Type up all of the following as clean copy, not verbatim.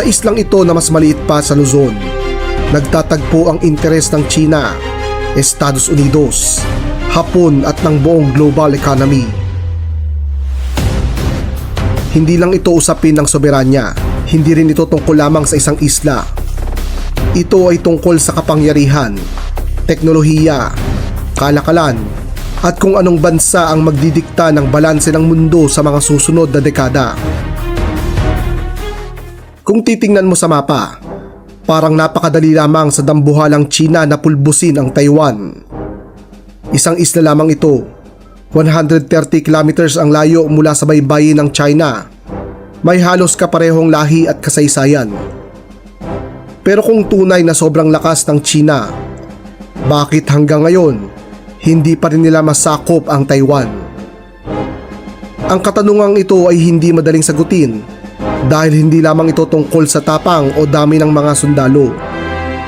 Sa islang ito na mas maliit pa sa Luzon, nagtatagpo ang interes ng China, Estados Unidos, Hapon at ng buong global economy. Hindi lang ito usapin ng soberanya, hindi rin ito tungkol lamang sa isang isla. Ito ay tungkol sa kapangyarihan, teknolohiya, kalakalan, at kung anong bansa ang magdidikta ng balanse ng mundo sa mga susunod na dekada. Kung titingnan mo sa mapa, parang napakadali lamang sa dambuhalang China na pulbusin ang Taiwan. Isang isla lamang ito, 130 kilometers ang layo mula sa baybayin ng China. May halos kaparehong lahi at kasaysayan. Pero kung tunay na sobrang lakas ng China, bakit hanggang ngayon, hindi pa rin nila masakop ang Taiwan? Ang katanungang ito ay hindi madaling sagutin dahil hindi lamang ito tungkol sa tapang o dami ng mga sundalo,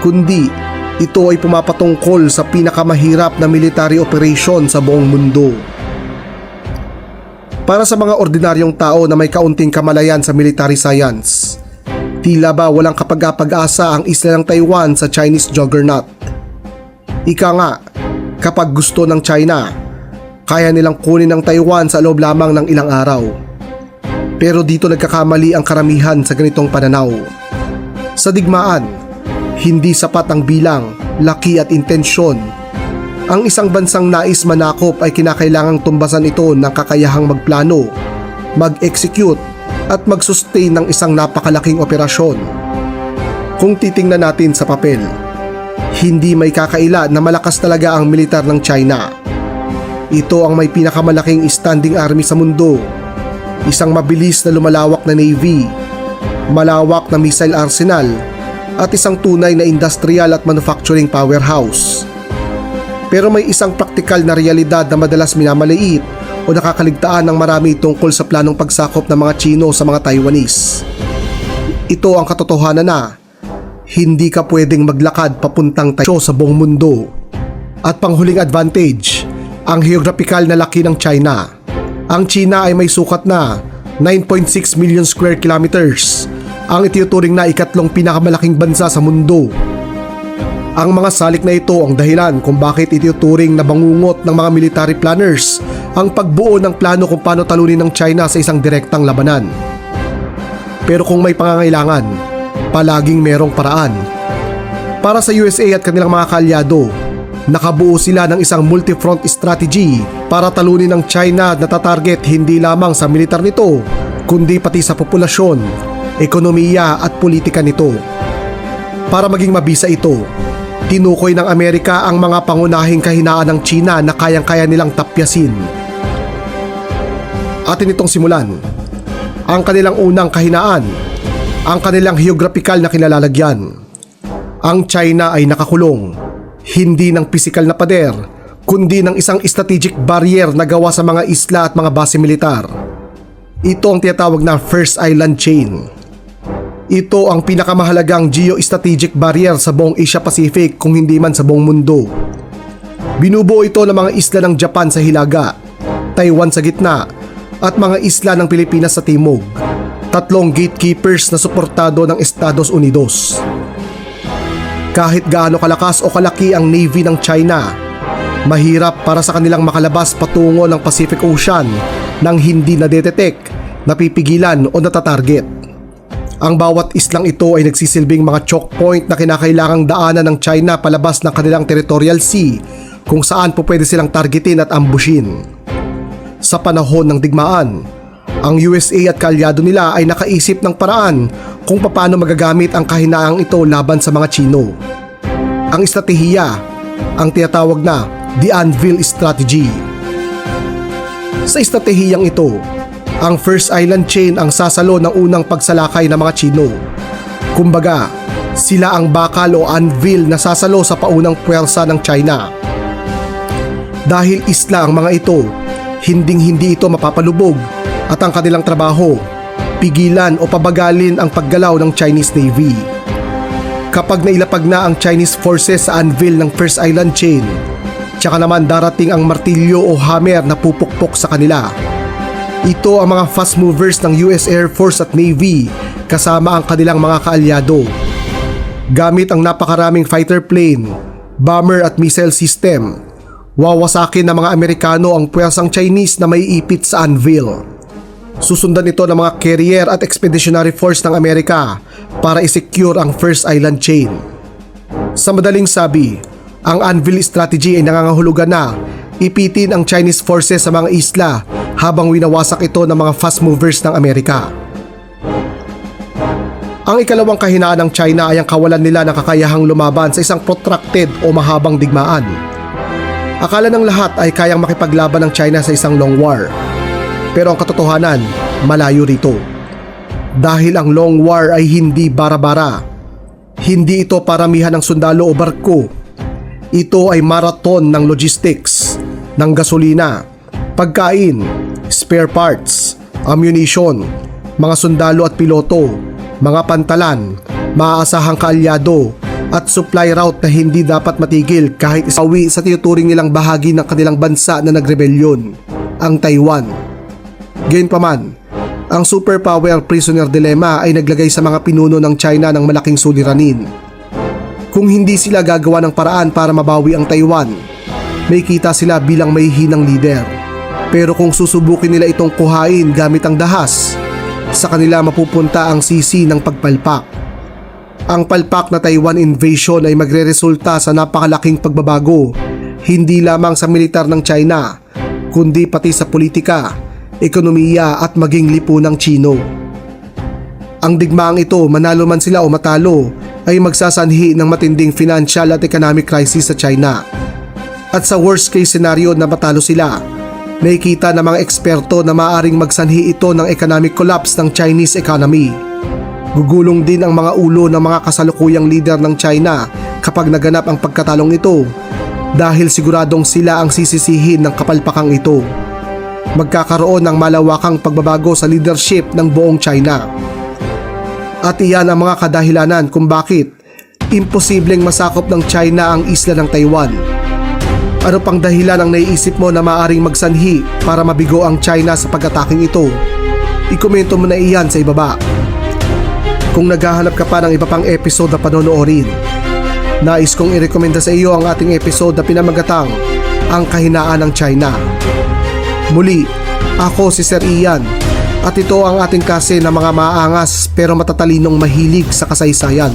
kundi ito ay pumapatungkol sa pinakamahirap na military operation sa buong mundo. Para sa mga ordinaryong tao na may kaunting kamalayan sa military science, tila ba walang kapag-asa ang isla ng Taiwan sa Chinese juggernaut. Ika nga, kapag gusto ng China, kaya nilang kunin ang Taiwan sa loob lamang ng ilang araw. Pero dito nagkakamali ang karamihan sa ganitong pananaw. Sa digmaan, hindi sapat ang bilang, laki at intensyon. Ang isang bansang nais manakop ay kinakailangang tumbasan ito ng kakayahang magplano, mag-execute at mag-sustain ng isang napakalaking operasyon. Kung titingnan natin sa papel, hindi may kakaila na malakas talaga ang militar ng China. Ito ang may pinakamalaking standing army sa mundo, isang mabilis na lumalawak na navy, malawak na missile arsenal, at isang tunay na industrial at manufacturing powerhouse. Pero may isang praktikal na realidad na madalas minamaliit o nakakaligtaan ng marami tungkol sa planong pagsakop ng mga Chino sa mga Taiwanese. Ito ang katotohanan na hindi ka pwedeng maglakad papuntang Taiwan sa buong mundo. At panghuling advantage, ang geographical na laki ng China. Ang China ay may sukat na 9.6 million square kilometers, ang itinuturing na ikatlong pinakamalaking bansa sa mundo. Ang mga salik na ito ang dahilan kung bakit itinuturing na bangungot ng mga military planners ang pagbuo ng plano kung paano talunin ng China sa isang direktang labanan. Pero kung may pangangailangan, palaging merong paraan. Para sa USA at kanilang mga kaalyado, nakabuo sila ng isang multi-front strategy para talunin ng China na tatarget hindi lamang sa militar nito, kundi pati sa populasyon, ekonomiya at politika nito. Para maging mabisa ito, tinukoy ng Amerika ang mga pangunahing kahinaan ng China na kayang-kaya nilang tapyasin. Atin itong simulan. Ang kanilang unang kahinaan, ang kanilang geographical na kinalalagyan. Ang China ay nakakulong, hindi ng pisikal na pader, kundi ng isang strategic barrier na gawa sa mga isla at mga base militar. Ito ang tinatawag na First Island Chain. Ito ang pinakamahalagang geo-strategic barrier sa buong Asia-Pacific kung hindi man sa buong mundo. Binubuo ito ng mga isla ng Japan sa hilaga, Taiwan sa gitna, at mga isla ng Pilipinas sa timog. Tatlong gatekeepers na suportado ng Estados Unidos. Kahit gaano kalakas o kalaki ang navy ng China, mahirap para sa kanilang makalabas patungo ng Pacific Ocean nang hindi nadedetect, napipigilan o natatarget. Ang bawat islang ito ay nagsisilbing mga choke point na kinakailangang daanan ng China palabas ng kanilang territorial sea kung saan po pwede silang targetin at ambushin. Sa panahon ng digmaan, ang USA at kaalyado nila ay nakaisip ng paraan kung paano magagamit ang kahinaang ito laban sa mga Chino. Ang estratehiya, ang tinatawag na The Anvil Strategy. Sa estratehiyang ito, ang First Island Chain ang sasalo ng unang pagsalakay ng mga Chino. Kumbaga, sila ang bakal o anvil na sasalo sa paunang puwersa ng China. Dahil isla ang mga ito, hinding-hindi ito mapapalubog at ang kanilang trabaho, pigilan o pabagalin ang paggalaw ng Chinese Navy. Kapag nailapag na ang Chinese forces sa anvil ng First Island Chain, tsaka naman darating ang martilyo o hammer na pupukpok sa kanila. Ito ang mga fast movers ng US Air Force at Navy, kasama ang kanilang mga kaalyado. Gamit ang napakaraming fighter plane, bomber at missile system, wawasakin ng mga Amerikano ang puwersang Chinese na may ipit sa anvil. Susundan ito ng mga carrier at expeditionary force ng Amerika para isecure ang First Island Chain. Sa madaling sabi, ang anvil strategy ay nangangahulugan na ipitin ang Chinese forces sa mga isla habang winawasak ito ng mga fast movers ng Amerika. Ang ikalawang kahinaan ng China ay ang kawalan nila ng kakayahang lumaban sa isang protracted o mahabang digmaan. Akala ng lahat ay kayang makipaglaban ng China sa isang long war. Pero ang katotohanan, malayo rito. Dahil ang long war ay hindi bara-bara. Hindi ito paramihan ng sundalo o barko. Ito ay marathon ng logistics, ng gasolina, pagkain, spare parts, ammunition, mga sundalo at piloto, mga pantalan, maaasahang kaalyado, at supply route na hindi dapat matigil kahit isawi sa tinuturing nilang bahagi ng kanilang bansa na nagrebelyon, ang Taiwan. Gayunpaman, ang superpower prisoner dilemma ay naglagay sa mga pinuno ng China ng malaking suliranin. Kung hindi sila gagawa ng paraan para mabawi ang Taiwan, may kita sila bilang may hinang leader. Pero kung susubukin nila itong kuhain gamit ang dahas, sa kanila mapupunta ang sisi ng pagpalpak. Ang palpak na Taiwan invasion ay magreresulta sa napakalaking pagbabago, hindi lamang sa militar ng China, kundi pati sa politika, ekonomiya at maging lipunang Chino. Ang digmaang ito, manalo man sila o matalo, ay magsasanhi ng matinding financial at economic crisis sa China. At sa worst case scenario na matalo sila, nakikita ng mga eksperto na maaaring magsanhi ito ng economic collapse ng Chinese economy. Gugulong din ang mga ulo ng mga kasalukuyang leader ng China kapag naganap ang pagkatalong ito dahil siguradong sila ang sisisihin ng kapalpakang ito. Magkakaroon ng malawakang pagbabago sa leadership ng buong China. At iyan ang mga kadahilanan kung bakit imposibleng masakop ng China ang isla ng Taiwan. Ano pang dahilan ang naiisip mo na maaaring magsanhi para mabigo ang China sa pag-ataking ito? Ikomento mo na iyan sa ibaba. Kung naghahanap ka pa ng iba pang episode na panonoorin, nais kong irekomenda sa iyo ang ating episode na pinamagatang Ang Kahinaan ng China. Muli, ako si Sir Ian at ito ang ating klase ng mga maangas pero matatalinong mahilig sa kasaysayan.